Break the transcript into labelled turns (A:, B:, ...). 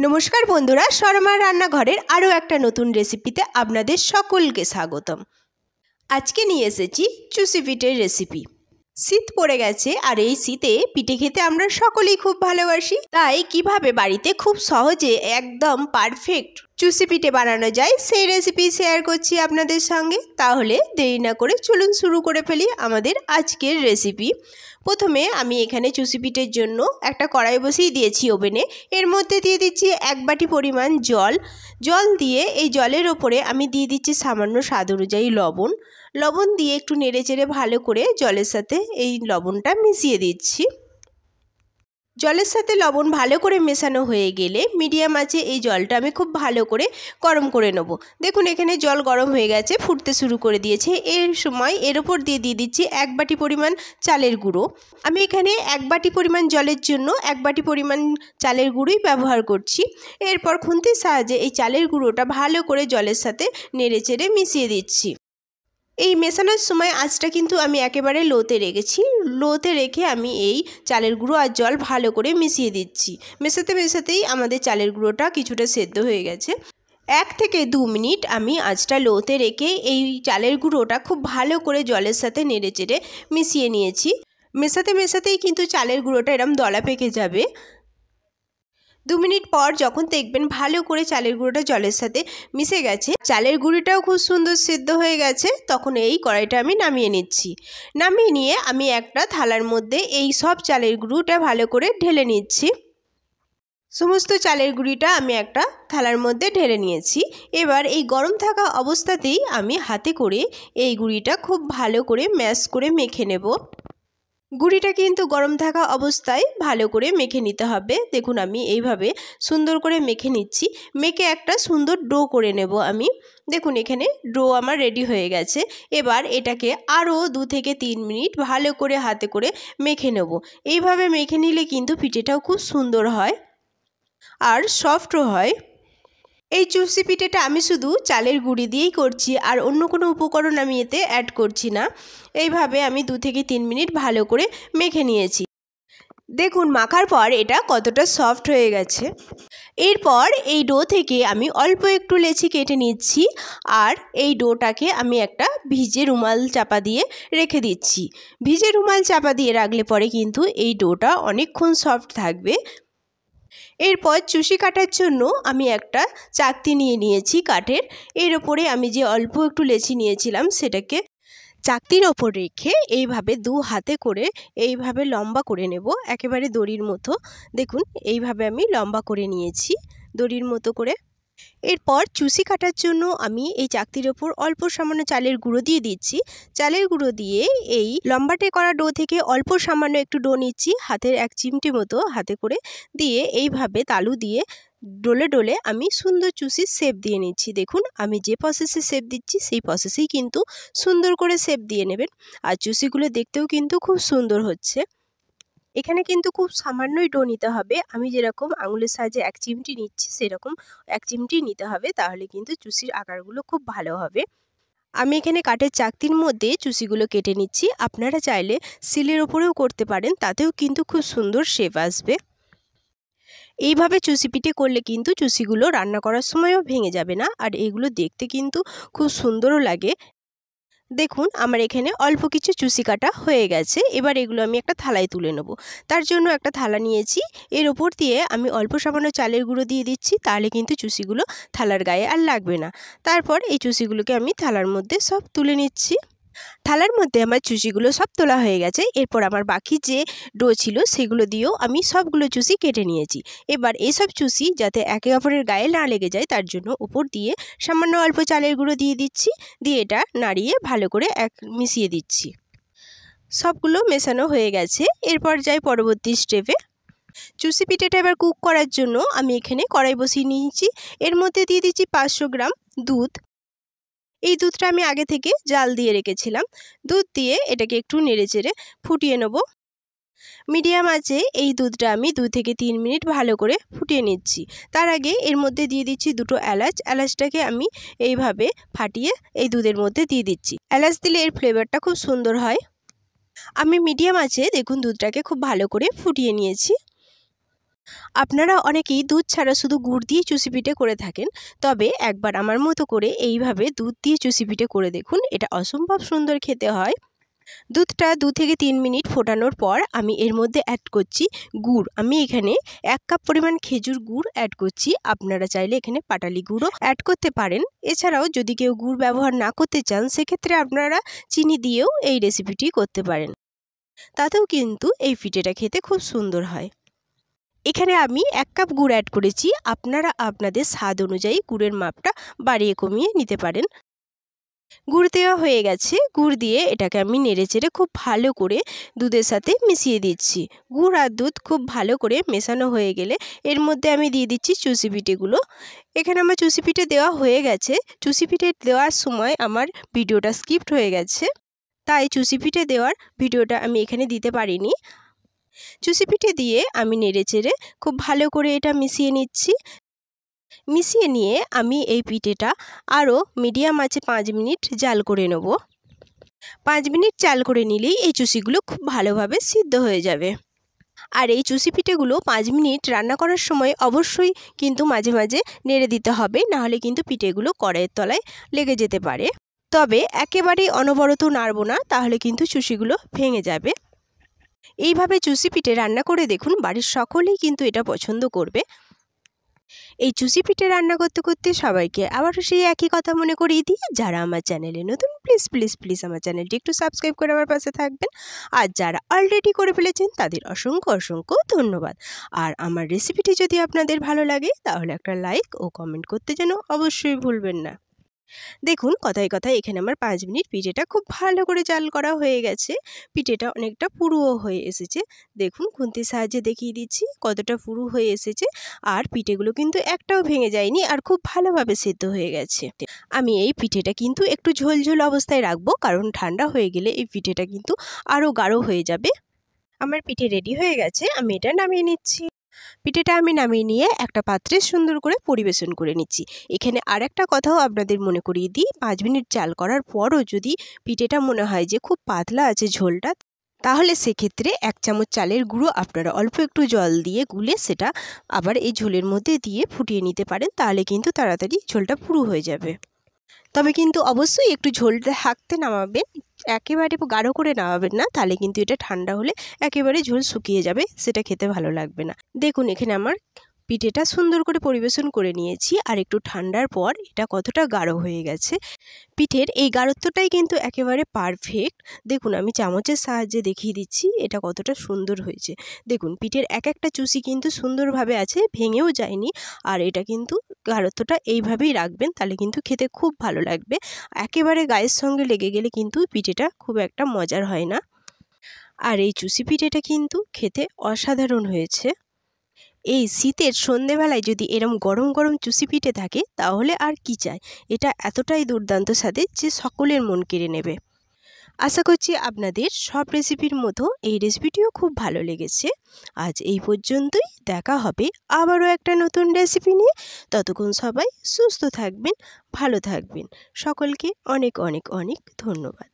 A: নমস্কার বন্ধুরা, শর্মার রান্নাঘরের আরও একটা নতুন রেসিপিতে আপনাদের সকলকে স্বাগতম। আজকে নিয়ে এসেছি চুষি পিঠের রেসিপি। শীত পড়ে গেছে আর এই শীতে পিঠে খেতে আমরা সকলেই খুব ভালোবাসি। তাই কিভাবে বাড়িতে খুব সহজে একদম পারফেক্ট চুষি পিঠে বানানো যায় সেই রেসিপি শেয়ার করছি আপনাদের সঙ্গে। তাহলে দেরি না করে চলুন শুরু করে ফেলি আমাদের আজকের রেসিপি। প্রথমে আমি এখানে চুষি পিঠের জন্য একটা কড়াই বসিয়ে দিয়েছি ওভেনে। এর মধ্যে দিয়ে দিচ্ছি 1 বাটি পরিমাণ জল দিয়ে এই জলের ওপরে আমি দিয়ে দিচ্ছি সামান্য স্বাদ অনুযায়ী লবণ দিয়ে একটু নেড়েচেড়ে ভালো করে জলের সাথে এই লবণটা মিশিয়ে দিচ্ছি। জলের সাথে লবণ ভালো করে মেশানো হয়ে গেলে মিডিয়াম আঁচে এই জলটা আমি খুব ভালো করে গরম করে নেব। দেখুন এখানে জল গরম হয়ে গেছে, ফুটতে শুরু করে দিয়েছে। এর সময় এর ওপর দিয়ে দিচ্ছি 1 বাটি পরিমাণ চালের গুঁড়ো। আমি এখানে 1 বাটি পরিমাণ জলের জন্য 1 বাটি পরিমাণ চালের গুঁড়োই ব্যবহার করছি। এরপর খুন্তির সাহায্যে এই চালের গুঁড়োটা ভালো করে জলের সাথে নেড়েচেড়ে মিশিয়ে দিচ্ছি। এই মেশানোর সময় আঁচটা কিন্তু আমি একেবারে লোতে রেখেছি। লোতে রেখে আমি এই চালের গুঁড়ো আর জল ভালো করে মিশিয়ে দিচ্ছি। মেশাতেই আমাদের চালের গুঁড়োটা কিছুটা সেদ্ধ হয়ে গেছে। 1 থেকে 2 মিনিট আমি আঁচটা লোতে রেখে এই চালের গুঁড়োটা খুব ভালো করে জলের সাথে নেড়েচেড়ে মিশিয়ে নিয়েছি। মেশাতেই কিন্তু চালের গুঁড়োটা এরম দলা পেকে যাবে। 2 মিনিট পর যখন দেখবেন ভালো করে চালের গুঁড়োটা জলের সাথে মিশে গেছে, চালের গুঁড়িটাও খুব সুন্দর সেদ্ধ হয়ে গেছে, তখন এই কড়াইটা আমি নামিয়ে নিচ্ছি। নামিয়ে নিয়ে আমি একটা থালার মধ্যে এই সব চালের গুঁড়োটা ভালো করে ঢেলে নিচ্ছি। সমস্ত চালের গুঁড়িটা আমি একটা থালার মধ্যে ঢেলে নিয়েছি। এবার এই গরম থাকা অবস্থাতেই আমি হাতে করে এই গুঁড়িটা খুব ভালো করে ম্যাশ করে মেখে নেব। গুঁড়িটা কিন্তু গরম থাকা অবস্থায় ভালো করে মেখে নিতে হবে। দেখুন আমি এইভাবে সুন্দর করে মেখে নিচ্ছি। মেখে একটা সুন্দর ডো করে নেব আমি। দেখুন এখানে ডো আমার রেডি হয়ে গেছে। এবার এটাকে আরও 2 থেকে 3 মিনিট ভালো করে হাতে করে মেখে নেব। এইভাবে মেখে নিলে কিন্তু পিঠেটাও খুব সুন্দর হয় আর সফটও হয়। এই চুষি পিঠেটা আমি শুধু চালের গুঁড়ি দিয়েই করছি, আর অন্য কোনো উপকরণ আমি এতে অ্যাড করছি না। এইভাবে আমি 2 থেকে 3 মিনিট ভালো করে মেখে নিয়েছি। দেখুন মাখার পর এটা কতটা সফট হয়ে গেছে। এরপর এই ডো থেকে আমি অল্প একটু লেচি কেটে নিচ্ছি, আর এই ডোটাকে আমি একটা ভিজে রুমাল চাপা দিয়ে রেখে দিচ্ছি। ভিজে রুমাল চাপা দিয়ে রাখলে পরে কিন্তু এই ডোটা অনেকক্ষণ সফট থাকবে। এরপর চুষি কাটার জন্য আমি একটা চাকতি নিয়ে নিয়েছি কাঠের। এর ওপরে আমি যে অল্প একটু লেচি নিয়েছিলাম সেটাকে চাকতির ওপর রেখে এইভাবে 2 হাতে করে এইভাবে লম্বা করে নেব, একেবারে দড়ির মতো। দেখুন এইভাবে আমি লম্বা করে নিয়েছি দড়ির মতো করে। এরপর চুষি কাটার জন্য আমি এই চাকতির ওপর অল্প সামান্য চালের গুঁড়ো দিয়ে দিচ্ছি। চালের গুঁড়ো দিয়ে এই লম্বাটে করা ডো থেকে অল্প সামান্য একটু ডো নিচ্ছি, হাতের 1 চিমটি মতো হাতে করে দিয়ে এইভাবে তালু দিয়ে ডলে ডলে আমি সুন্দর চুষির শেপ দিয়ে নিচ্ছি। দেখুন আমি যে প্রসেসে শেপ দিচ্ছি সেই প্রসেসেই কিন্তু সুন্দর করে শেপ দিয়ে নেবেন। আর চুষিগুলো দেখতেও কিন্তু খুব সুন্দর হচ্ছে। এখানে কিন্তু খুব সামান্যই ডো নিতে হবে। আমি যেরকম আঙুলের সাহায্যে 1 চিমটি নিচ্ছি সেরকম 1 চিমটি নিতে হবে, তাহলে কিন্তু চুষির আকারগুলো খুব ভালো হবে। আমি এখানে কাঠের চাকতির মধ্যে চুষিগুলো কেটে নিচ্ছি। আপনারা চাইলে শিলের ওপরেও করতে পারেন, তাতেও কিন্তু খুব সুন্দর শেপ আসবে। এইভাবে চুষি পিঠে করলে কিন্তু চুষিগুলো রান্না করার সময়ও ভেঙে যাবে না, আর এগুলো দেখতে কিন্তু খুব সুন্দরও লাগে। দেখুন আমার এখানে অল্প কিছু চুষি কাটা হয়ে গেছে। এবার এগুলো আমি একটা থালায় তুলে নেব। তার জন্য একটা থালা নিয়েছি, এর ওপর দিয়ে আমি অল্প সামান্য চালের গুঁড়ো দিয়ে দিচ্ছি, তাহলে কিন্তু চুষিগুলো থালার গায়ে আর লাগবে না। তারপর এই চুষিগুলোকে আমি থালার মধ্যে সব তুলে নিচ্ছি। থালার মধ্যে আমার চুষিগুলো সব তোলা হয়ে গেছে। এরপর আমার বাকি যে ডো ছিল সেগুলো দিয়েও আমি সবগুলো চুষি কেটে নিয়েছি। এবার এইসব চুষি যাতে একে অপরের গায়ে না লেগে যায় তার জন্য উপর দিয়ে সামান্য অল্প চালের গুঁড়ো দিয়ে দিচ্ছি, দিয়ে এটা নাড়িয়ে ভালো করে মিশিয়ে দিচ্ছি। সবগুলো মেশানো হয়ে গেছে। এরপর যাই পরবর্তী স্টেপে। চুষি পিঠেটা এবার কুক করার জন্য আমি এখানে কড়াই বসিয়ে নিয়েছি। এর মধ্যে দিয়ে দিচ্ছি 500 গ্রাম দুধ। এই দুধটা আমি আগে থেকে জাল দিয়ে রেখেছিলাম। দুধ দিয়ে এটাকে একটু নেড়েচেড়ে ফুটিয়ে নেব। মিডিয়াম আঁচে এই দুধটা আমি 2 থেকে 3 মিনিট ভালো করে ফুটিয়ে নিচ্ছি। তার আগে এর মধ্যে দিয়ে দিচ্ছি 2টো এলাচ। এলাচটাকে আমি এইভাবে ফাটিয়ে এই দুধের মধ্যে দিয়ে দিচ্ছি। এলাচ দিলে এর ফ্লেভারটা খুব সুন্দর হয়। আমি মিডিয়াম আঁচে দেখুন দুধটাকে খুব ভালো করে ফুটিয়ে নিয়েছি। আপনারা অনেকেই দুধ ছাড়া শুধু গুড় দিয়ে চুষি পিঠে করে থাকেন, তবে একবার আমার মতো করে এইভাবে দুধ দিয়ে চুষি পিঠে করে দেখুন, এটা অসম্ভব সুন্দর খেতে হয়। দুধটা 2 থেকে 3 মিনিট ফোটানোর পর আমি এর মধ্যে অ্যাড করছি গুড়। আমি এখানে 1 কাপ পরিমাণ খেজুর গুড় অ্যাড করছি। আপনারা চাইলে এখানে পাটালি গুঁড়ও অ্যাড করতে পারেন। এছাড়াও যদি কেউ গুড় ব্যবহার না করতে চান, সেক্ষেত্রে আপনারা চিনি দিয়েও এই রেসিপিটি করতে পারেন। তাতেও কিন্তু এই পিঠেটা খেতে খুব সুন্দর হয়। এখানে আমি 1 কাপ গুড় অ্যাড করেছি। আপনারা আপনাদের স্বাদ অনুযায়ী গুড়ের মাপটা বাড়িয়ে কমিয়ে নিতে পারেন। গুড় দেওয়া হয়ে গেছে। গুড় দিয়ে এটাকে আমি নেড়েচেড়ে খুব ভালো করে দুধের সাথে মিশিয়ে দিচ্ছি। গুড় আর দুধ খুব ভালো করে মেশানো হয়ে গেলে এর মধ্যে আমি দিয়ে দিচ্ছি চুষি পিঠেগুলো। এখানে আমার চুষি পিঠে দেওয়া হয়ে গেছে। চুষি পিঠে দেওয়ার সময় আমার ভিডিওটা স্কিপ্ট হয়ে গেছে, তাই চুষি পিঠে দেওয়ার ভিডিওটা আমি এখানে দিতে পারিনি। চুষি পিঠে দিয়ে আমি নেড়েচেড়ে খুব ভালো করে এটা মিশিয়ে নিচ্ছি। মিশিয়ে নিয়ে আমি এই পিঠেটা আরও মিডিয়াম আঁচে 5 মিনিট জাল করে নেব। 5 মিনিট জাল করে নিলেই এই চুষিগুলো খুব ভালোভাবে সিদ্ধ হয়ে যাবে। আর এই চুষি পিঠেগুলো 5 মিনিট রান্না করার সময় অবশ্যই কিন্তু মাঝে মাঝে নেড়ে দিতে হবে, নাহলে কিন্তু পিঠেগুলো কড়াইয়ের তলায় লেগে যেতে পারে। তবে একেবারেই অনবরত নাড়ব না, তাহলে কিন্তু চুষিগুলো ভেঙে যাবে। এইভাবে চুষি পিঠে রান্না করে দেখুন, বাড়ির সকলেই কিন্তু এটা পছন্দ করবে। এই চুষি পিঠে রান্না করতে করতে সবাইকে আবারও সেই একই কথা মনে করিয়ে দিই, যারা আমার চ্যানেলে নতুন প্লিজ প্লিজ প্লিজ আমার চ্যানেলটি একটু সাবস্ক্রাইব করে আমার পাশে থাকবেন। আর যারা অলরেডি করে ফেলেছেন তাদের অসংখ্য অসংখ্য ধন্যবাদ। আর আমার রেসিপিটি যদি আপনাদের ভালো লাগে তাহলে একটা লাইক ও কমেন্ট করতে যেন অবশ্যই ভুলবেন না। দেখুন কথায় কথায় এখানে আমার 5 মিনিট পিঠেটা খুব ভালো করে জাল করা হয়ে গেছে। পিঠেটা অনেকটা পুরুও হয়ে এসেছে। দেখুন খুন্তির সাহায্যে দেখিয়ে দিচ্ছি কতটা পুরু হয়ে এসেছে। আর পিঠেগুলো কিন্তু একটাও ভেঙে যায়নি, আর খুব ভালোভাবে সেদ্ধ হয়ে গেছে। আমি এই পিঠেটা কিন্তু একটু ঝোলঝোল অবস্থায় রাখবো, কারণ ঠান্ডা হয়ে গেলে এই পিঠেটা কিন্তু আরও গাঢ় হয়ে যাবে। আমার পিঠে রেডি হয়ে গেছে, আমি এটা নামিয়ে নিচ্ছি। পিঠেটা আমি নামিয়ে নিয়ে একটা পাত্রে সুন্দর করে পরিবেশন করে নিচ্ছি। এখানে আর একটা কথাও আপনাদের মনে করিয়ে দিই, 5 মিনিট জাল করার পরও যদি পিঠেটা মনে হয় যে খুব পাতলা আছে ঝোলটা, তাহলে সেক্ষেত্রে 1 চামচ চালের গুঁড়ো আপনারা অল্প একটু জল দিয়ে গুলে সেটা আবার এই ঝোলের মধ্যে দিয়ে ফুটিয়ে নিতে পারেন, তাহলে কিন্তু তাড়াতাড়ি ঝোলটা পুরো হয়ে যাবে। তবে কিন্তু অবশ্যই একটু ঝোলটা থাকতে নামাবেন, একেবারে গাঢ় করে নামাবেন না, তাহলে কিন্তু এটা ঠান্ডা হলে একেবারে ঝোল শুকিয়ে যাবে, সেটা খেতে ভালো লাগবে না। দেখুন এখানে আমার পিঠেটা সুন্দর করে পরিবেশন করে নিয়েছি, আর একটু ঠান্ডার পর এটা কতটা গাঢ় হয়ে গেছে। পিঠের এই গাঢ়ত্বটাই কিন্তু একেবারে পারফেক্ট। দেখুন আমি চামচের সাহায্যে দেখিয়ে দিচ্ছি এটা কতটা সুন্দর হয়েছে। দেখুন পিঠের এক একটা চুষি কিন্তু সুন্দরভাবে আছে, ভেঙেও যায়নি। আর এটা কিন্তু গাঢ়ত্বটা এইভাবেই রাখবেন, তাহলে কিন্তু খেতে খুব ভালো লাগবে। একেবারে গায়ের সঙ্গে লেগে গেলে কিন্তু পিঠেটা খুব একটা মজার হয় না। আর এই চুষি পিঠেটা কিন্তু খেতে অসাধারণ হয়েছে। এই শীতের সন্ধেবেলায় যদি এরম গরম গরম চুষি পিঠে থাকে তাহলে আর কি চাই। এটা এতটাই দুর্দান্ত স্বাদের যে সকলের মন কেড়ে নেবে। আশা করছি আপনাদের সব রেসিপির মতো এই রেসিপিটিও খুব ভালো লেগেছে। আজ এই পর্যন্তই, দেখা হবে আবারও একটা নতুন রেসিপি নিয়ে। ততক্ষণ সবাই সুস্থ থাকবেন, ভালো থাকবেন। সকলকে অনেক অনেক অনেক ধন্যবাদ।